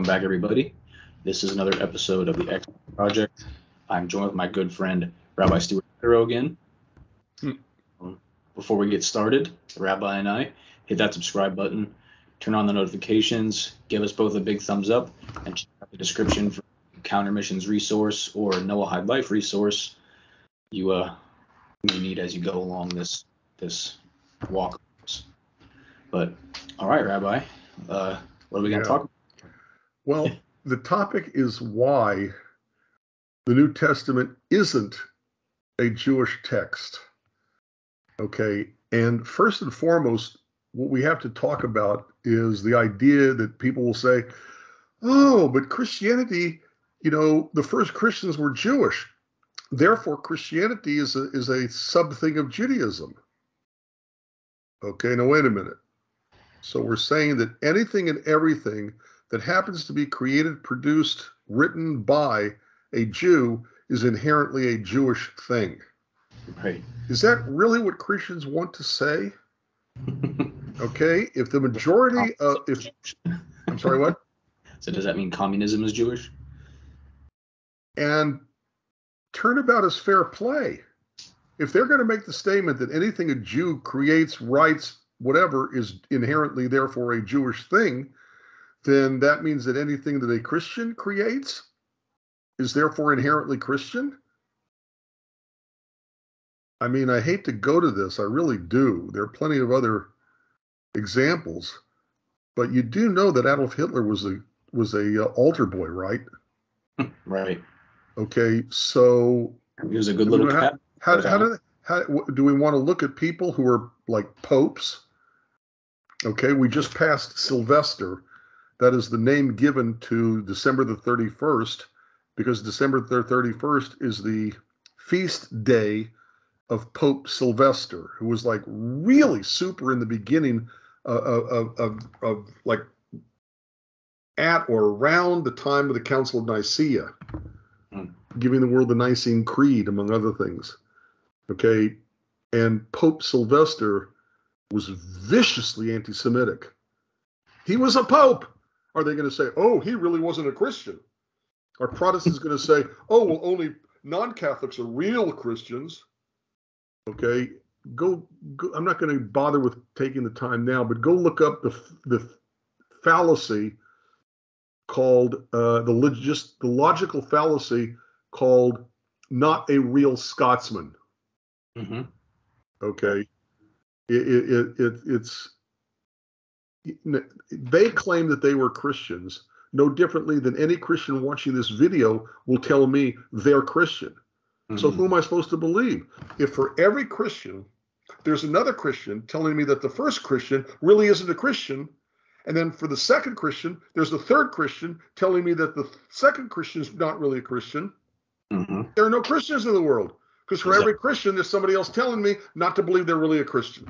Welcome back, everybody. This is another episode of the X Project. I'm joined with my good friend, Rabbi Stuart again. Before we get started, the Rabbi and I, hit that subscribe button, turn on the notifications, give us both a big thumbs up, and check out the description for Counter-Missionary Resource or Noachide Life Resource you may need as you go along this walk. But, all right, Rabbi, what are we going to talk about? Well, the topic is why the New Testament isn't a Jewish text. Okay, and first and foremost, what we have to talk about is the idea that people will say, oh, but Christianity, the first Christians were Jewish. Therefore, Christianity is a sub-thing of Judaism. Okay, now wait a minute. So we're saying that anything and everything that happens to be created, produced, written by a Jew is inherently a Jewish thing. Right. Is that really what Christians want to say? Okay, if the majority of, I'm sorry, what? So does that mean communism is Jewish? And turnabout is fair play. If they're going to make the statement that anything a Jew creates, writes, whatever, is inherently therefore a Jewish thing, then that means that anything that a Christian creates is therefore inherently Christian? I mean, I hate to go to this. I really do. There are plenty of other examples, but you do know that Adolf Hitler was a altar boy, right? Right. Okay, so he was a good little cat. How do we want to look at people who are like popes? Okay, we just passed Sylvester. That is the name given to December the 31st, because December the 31st is the feast day of Pope Sylvester, who was like really super in the beginning of like at or around the time of the Council of Nicaea, giving the world the Nicene Creed, among other things. Okay, and Pope Sylvester was viciously anti-Semitic. He was a pope. Are they going to say, oh, he really wasn't a Christian? Are Protestants going to say, oh, well, only non-Catholics are real Christians? Okay, go. I'm not going to bother with taking the time now, but go look up the fallacy called the logical fallacy called not a real Scotsman. Mm-hmm. Okay, it's they claim that they were Christians, no differently than any Christian watching this video will tell me they're Christian. Mm-hmm. So who am I supposed to believe? If for every Christian, there's another Christian telling me that the first Christian really isn't a Christian, and then for the second Christian, there's the third Christian telling me that the second Christian is not really a Christian, there are no Christians in the world. Because for every Christian, there's somebody else telling me not to believe they're really a Christian.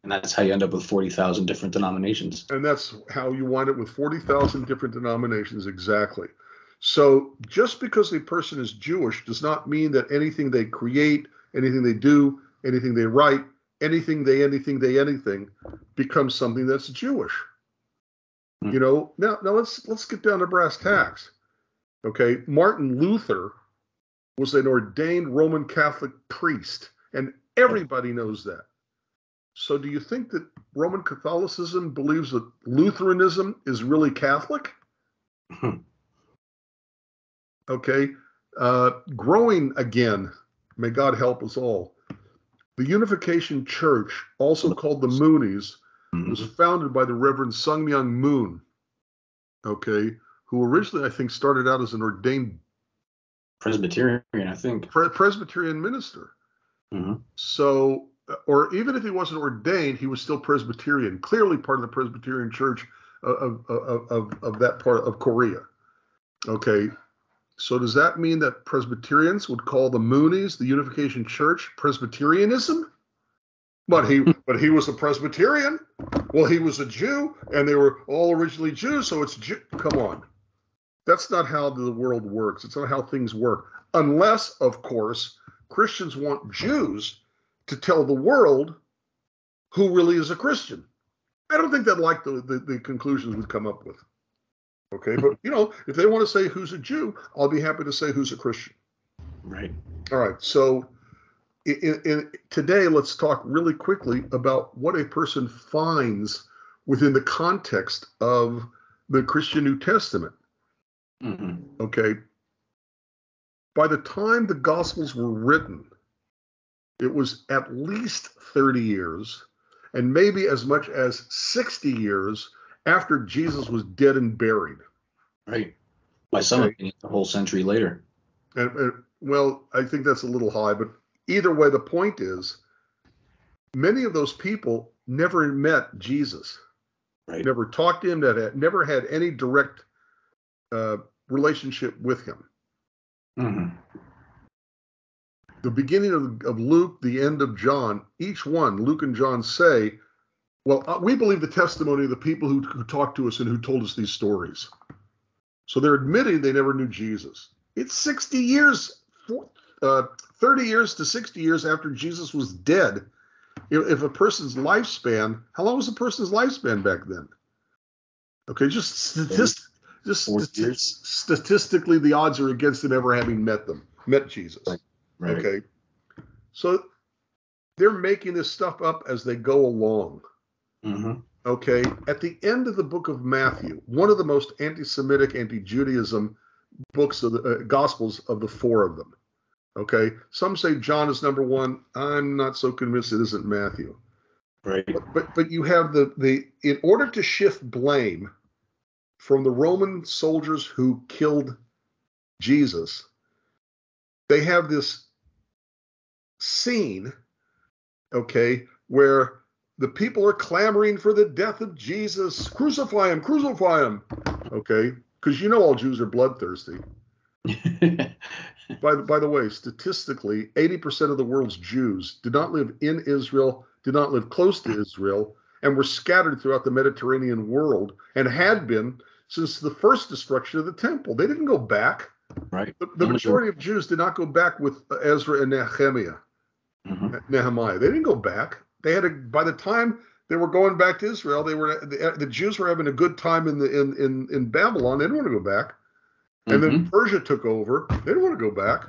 And that's how you end up with 40,000 different denominations. And that's how you wind up with 40,000 different denominations, exactly. So just because a person is Jewish does not mean that anything they create, anything they do, anything they write, anything becomes something that's Jewish. Now let's get down to brass tacks. Okay, Martin Luther was an ordained Roman Catholic priest, and everybody knows that. So do you think that Roman Catholicism believes that Lutheranism is really Catholic? Okay, growing again, may God help us all. The Unification Church, also called the Moonies, was founded by the Reverend Sung Myung Moon, okay, who originally, I think, started out as an ordained Presbyterian, I think. Presbyterian minister. Mm-hmm. So, or even if he wasn't ordained, he was still Presbyterian, clearly part of the Presbyterian Church of that part of Korea. Okay, so does that mean that Presbyterians would call the Moonies, the Unification Church, Presbyterianism? But he was a Presbyterian. Well, he was a Jew, and they were all originally Jews, so it's come on. That's not how the world works. It's not how things work. Unless, of course, Christians want Jews to tell the world who really is a Christian. I don't think that like the conclusions we'd come up with. Okay, but if they want to say who's a Jew, I'll be happy to say who's a Christian. Right. All right, so today let's talk really quickly about what a person finds within the context of the Christian New Testament. Mm-hmm. Okay, by the time the Gospels were written, it was at least 30 years and maybe as much as 60 years after Jesus was dead and buried. Right. By some opinions, a whole century later. And well, I think that's a little high, but either way, the point is, many of those people never met Jesus, Right. never talked to him, never had any direct relationship with him. Mm-hmm. The beginning of Luke, the end of John, each one, Luke and John say, well, we believe the testimony of the people who talked to us and who told us these stories. So they're admitting they never knew Jesus. It's 60 years, 30 years to 60 years after Jesus was dead. If a person's lifespan, how long was a person's lifespan back then? Okay, just statistically, the odds are against them ever having met Jesus. Right. Okay, so they're making this stuff up as they go along. Mm-hmm. Okay, at the end of the book of Matthew, one of the most anti-Semitic, anti-Judaism books of the Gospels of the four of them. Okay, some say John is number one. I'm not so convinced it isn't Matthew. Right. But you have the in order to shift blame from the Roman soldiers who killed Jesus, they have this scene, okay, where the people are clamoring for the death of Jesus. Crucify him, crucify him. Okay, because all Jews are bloodthirsty. By the way, statistically, 80% of the world's Jews did not live in Israel, did not live close to Israel, and were scattered throughout the Mediterranean world and had been since the first destruction of the temple. They didn't go back. Right. The majority of Jews did not go back with Ezra and Nehemiah. Mm-hmm. Nehemiah. They didn't go back. They had by the time they were going back to Israel, the Jews were having a good time in Babylon. They didn't want to go back. And then Persia took over. They didn't want to go back.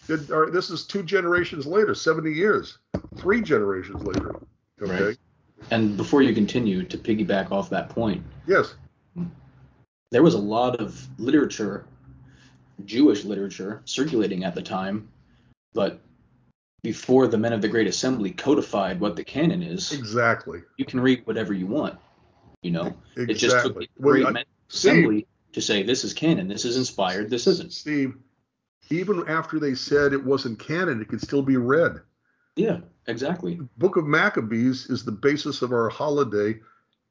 This is 2 generations later, 70 years, 3 generations later. Okay. Right. And before you continue, to piggyback off that point, yes, there was a lot of literature, Jewish literature, circulating at the time, but before the men of the Great Assembly codified what the canon is, exactly, you can read whatever you want. Exactly. It just took the Great Men Assembly to say this is canon, this is inspired, this isn't. Steve, even after they said it wasn't canon, it could still be read. Yeah, exactly. The Book of Maccabees is the basis of our holiday.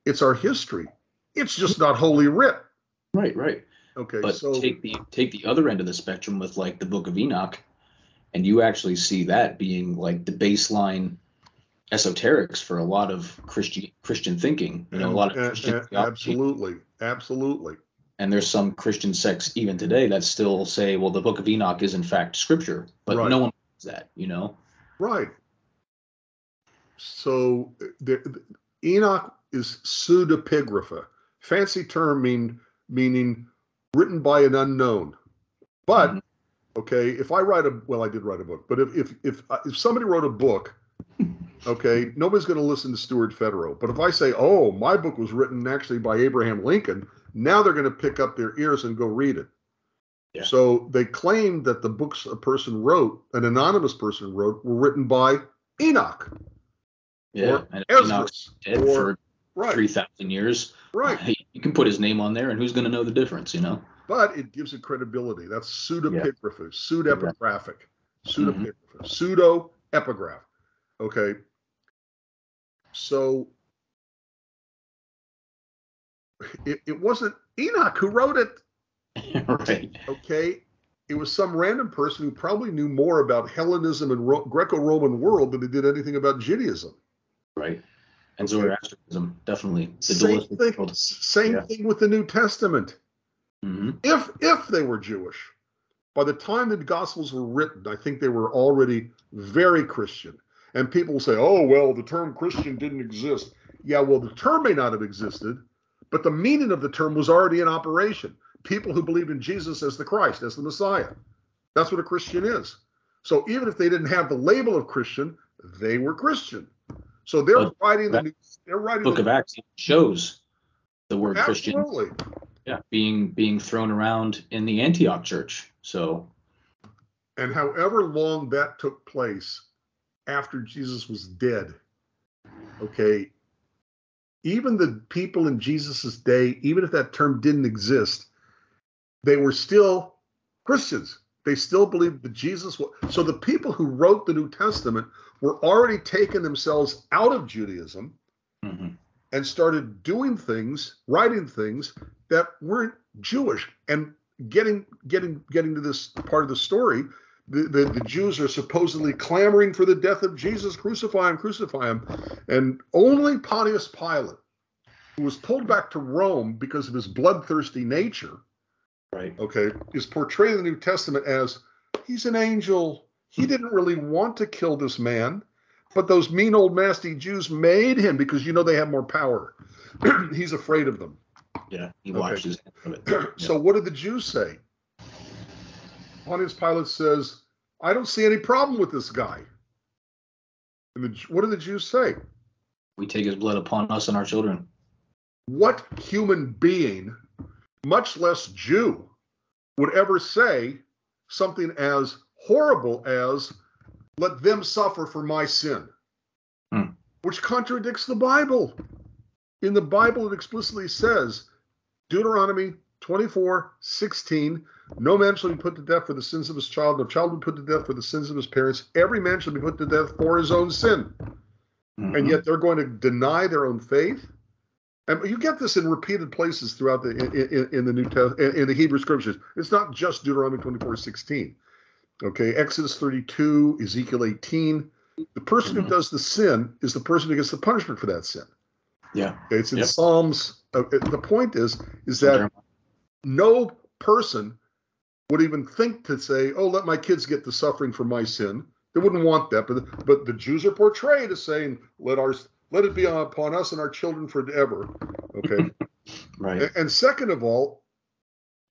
It's our history. It's just not Holy Writ. Right. Okay, but so take the other end of the spectrum with like the Book of Enoch, and you actually see that being like the baseline esoterics for a lot of Christian thinking. A lot of Christian theology. Absolutely. And there's some Christian sects even today that still say, well, the Book of Enoch is in fact scripture, but no one believes that. Right. So Enoch is pseudepigrapha, fancy term meaning written by an unknown. But okay, if I I did write a book, but if somebody wrote a book, okay, nobody's going to listen to Stuart Federow. But if I say, oh, my book was written actually by Abraham Lincoln, now they're going to pick up their ears and go read it. Yeah. So they claim that the books a person wrote, an anonymous person wrote, were written by Enoch. Yeah, and Enoch's dead for 3,000 years. Right. You can put his name on there, and who's going to know the difference, But it gives it credibility. That's pseudepigraphy, pseudepigraphic, pseudo-epigraph. Okay. So it wasn't Enoch who wrote it. Right. Okay. It was some random person who probably knew more about Hellenism and Greco-Roman world than he did anything about Judaism. Right. And Zoroastrianism, definitely. Same thing with the New Testament. Mm-hmm. If they were Jewish, by the time the Gospels were written, I think they were already very Christian. And people say, oh, well, the term Christian didn't exist. Yeah, well, the term may not have existed, but the meaning of the term was already in operation. People who believed in Jesus as the Christ, as the Messiah. That's what a Christian is. So even if they didn't have the label of Christian, they were Christian. So they're writing the Book of Acts shows the word Christian. Absolutely. Yeah, being thrown around in the Antioch church. So, and however long that took place after Jesus was dead, okay, even the people in Jesus's day, even if that term didn't exist, they were still Christians. They still believed that Jesus was. So the people who wrote the New Testament were already taking themselves out of Judaism and started doing things, writing things that weren't Jewish. And getting to this part of the story, the Jews are supposedly clamoring for the death of Jesus. Crucify him, crucify him. And only Pontius Pilate, who was pulled back to Rome because of his bloodthirsty nature, right, okay, is portrayed in the New Testament as he's an angel. He didn't really want to kill this man, but those mean old nasty Jews made him because they have more power. He's afraid of them. Yeah, he washed his hands of it. Yeah. So what did the Jews say? Pontius Pilate says, I don't see any problem with this guy. And what do the Jews say? We take his blood upon us and our children. What human being, much less Jew, would ever say something as horrible as, let them suffer for my sin, which contradicts the Bible. In the Bible, it explicitly says, Deuteronomy 24:16, no man shall be put to death for the sins of his child, no child will be put to death for the sins of his parents. Every man shall be put to death for his own sin. And yet they're going to deny their own faith. And you get this in repeated places throughout in the New Testament, in the Hebrew Scriptures. It's not just Deuteronomy 24:16. Okay, Exodus 32, Ezekiel 18. The person who does the sin is the person who gets the punishment for that sin. Yeah, okay, it's in Psalms. The point is that no person would even think to say, "Oh, let my kids get the suffering for my sin." They wouldn't want that, but the Jews are portrayed as saying, "Let it be upon us and our children forever." Okay, right. And second of all,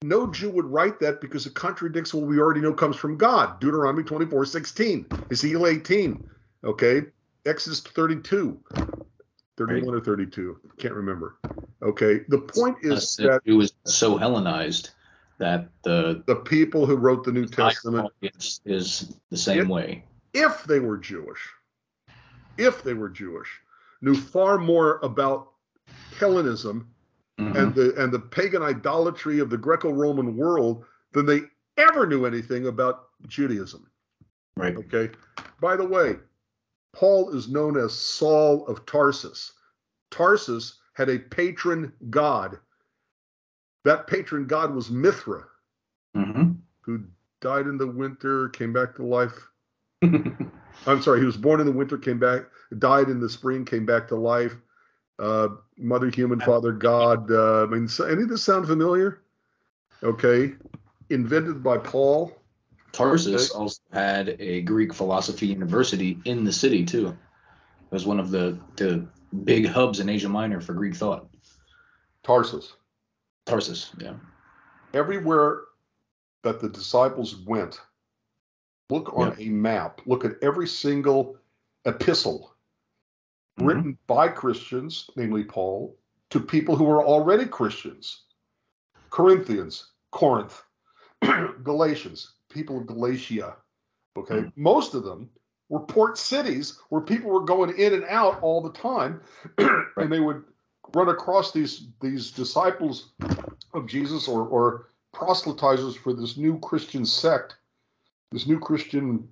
no Jew would write that because it contradicts what we already know comes from God. Deuteronomy 24:16, Ezekiel 18, okay, Exodus 32, 31 or 32, can't remember. Okay, the point is that it was so Hellenized that the people who wrote the New Testament is the same way. If they were Jewish, knew far more about Hellenism and the pagan idolatry of the Greco-Roman world than they ever knew anything about Judaism. Right. Okay. By the way, Paul is known as Saul of Tarsus. Tarsus had a patron god. That patron god was Mithra, who died in the winter, came back to life. I'm sorry, he was born in the winter, came back, died in the spring, came back to life. Mother human, father God. Any of this sound familiar? Okay. Invented by Paul. Tarsus also had a Greek philosophy university in the city too. It was one of the big hubs in Asia Minor for Greek thought. Tarsus, yeah. Everywhere that the disciples went, look on a map. Look at every single epistle written by Christians, namely Paul, to people who were already Christians. Corinthians, Corinth, Galatians, people of Galatia. Okay, most of them were port cities where people were going in and out all the time, and they would run across these disciples of Jesus or proselytizers for this new Christian sect, this new Christian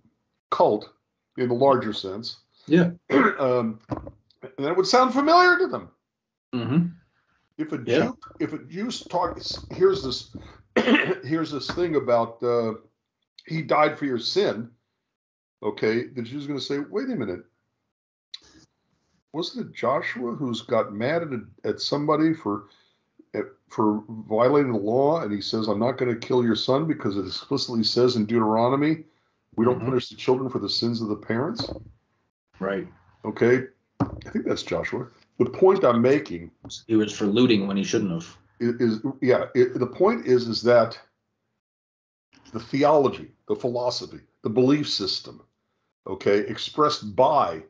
cult in the larger sense. Yeah. And it would sound familiar to them. If a Jew talks, here's this thing about he died for your sin. Okay, the Jew's going to say, wait a minute. Wasn't it Joshua who's got mad at somebody for violating the law, and he says, I'm not going to kill your son because it explicitly says in Deuteronomy, we don't punish the children for the sins of the parents? Right. Okay, I think that's Joshua. The point I'm making He was for looting when he shouldn't have. The point is that the theology, the philosophy, the belief system, okay, expressed by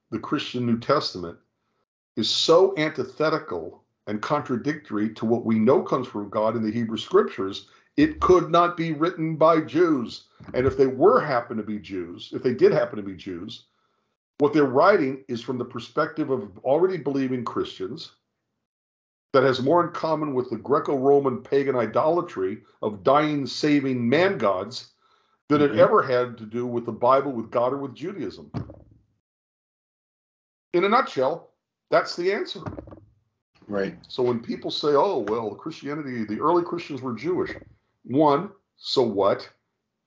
the Christian New Testament is so antithetical and contradictory to what we know comes from God in the Hebrew Scriptures, it could not be written by Jews. And if they happen to be Jews, what they're writing is from the perspective of already believing Christians that has more in common with the Greco-Roman pagan idolatry of dying, saving man gods than it ever had to do with the Bible, with God, or with Judaism. In a nutshell, that's the answer. Right. So when people say, oh, well, Christianity, the early Christians were Jewish. One, so what?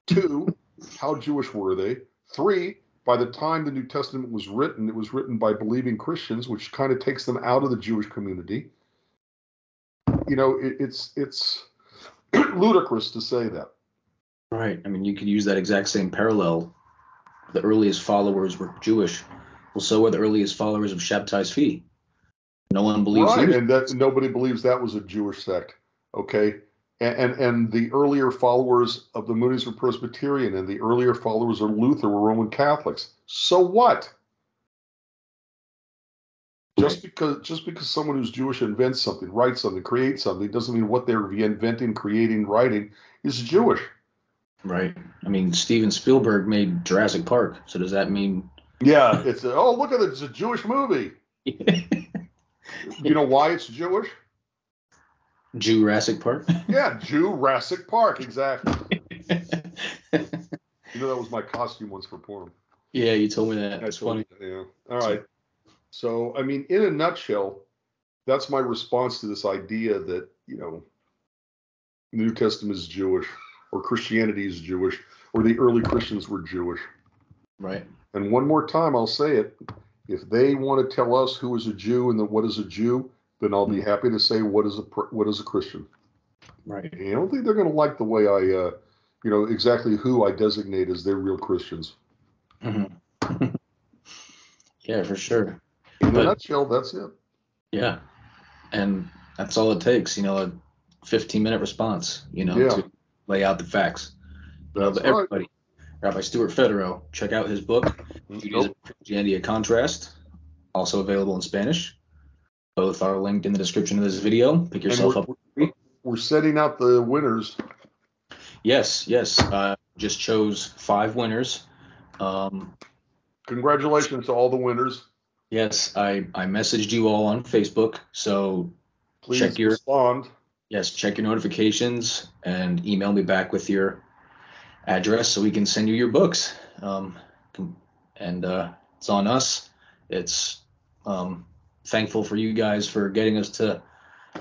Two, how Jewish were they? Three, by the time the New Testament was written, it was written by believing Christians, which kind of takes them out of the Jewish community. You know, it's ludicrous to say that. Right. I mean, you could use that exact same parallel. The earliest followers were Jewish. Well, so were the earliest followers of Shabtai Tzvi. No one believes right, he was. And that nobody believes that was a Jewish sect. Okay. And the earlier followers of the Moonies were Presbyterian, and the earlier followers of Luther were Roman Catholics. So what? Just because someone who's Jewish invents something, writes something, creates something, doesn't mean what they're inventing, creating, writing is Jewish. Right. I mean, Steven Spielberg made Jurassic Park, so does that mean? Yeah, it's look at it, it's a Jewish movie. You know why it's Jewish? Jurassic Park? Yeah, Jurassic Park, exactly. You know, that was my costume once for porn. Yeah, you told me that. That's funny. Yeah. All right. So, I mean, in a nutshell, that's my response to this idea that, you know, the New Testament is Jewish, or Christianity is Jewish, or the early Christians were Jewish. Right. And one more time, I'll say it. If they want to tell us who is a Jew and what is a Jew, then I'll be happy to say what is a Christian. Right. And I don't think they're going to like the way I, exactly who I designate as their real Christians. Mm-hmm. Yeah, for sure. In a nutshell, that's it. Yeah. And that's all it takes, you know, a 15-minute response, you know, to lay out the facts. That's right. Everybody, Rabbi Stuart Federer, check out his book, Judaism and Christianity: A Contrast, also available in Spanish. Both are linked in the description of this video. Pick yourself up. We're setting out the winners. Yes. Just chose 5 winners. Congratulations to all the winners. Yes, I messaged you all on Facebook, so please respond. Yes, check your notifications and email me back with your address so we can send you your books. And it's on us. It's thankful for you guys for getting us to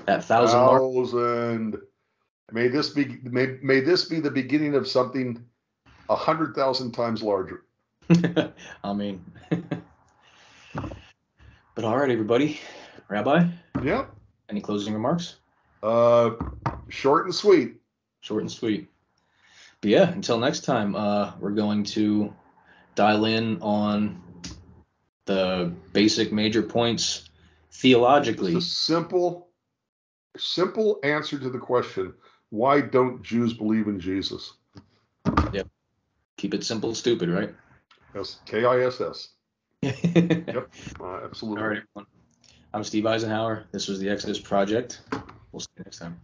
that 1,000 mark. May this be the beginning of something 100,000 times larger. I mean, but all right, everybody. Rabbi? Yeah. Any closing remarks? Short and sweet. Short and sweet. But yeah, until next time, we're going to dial in on the basic major points theologically. It's a simple answer to the question, why don't Jews believe in Jesus? Yep. Keep it simple, stupid, right? Yes, KISS. Yep, absolutely. All right, everyone. I'm Steve Eisenhower. This was the Exodus Project. We'll see you next time.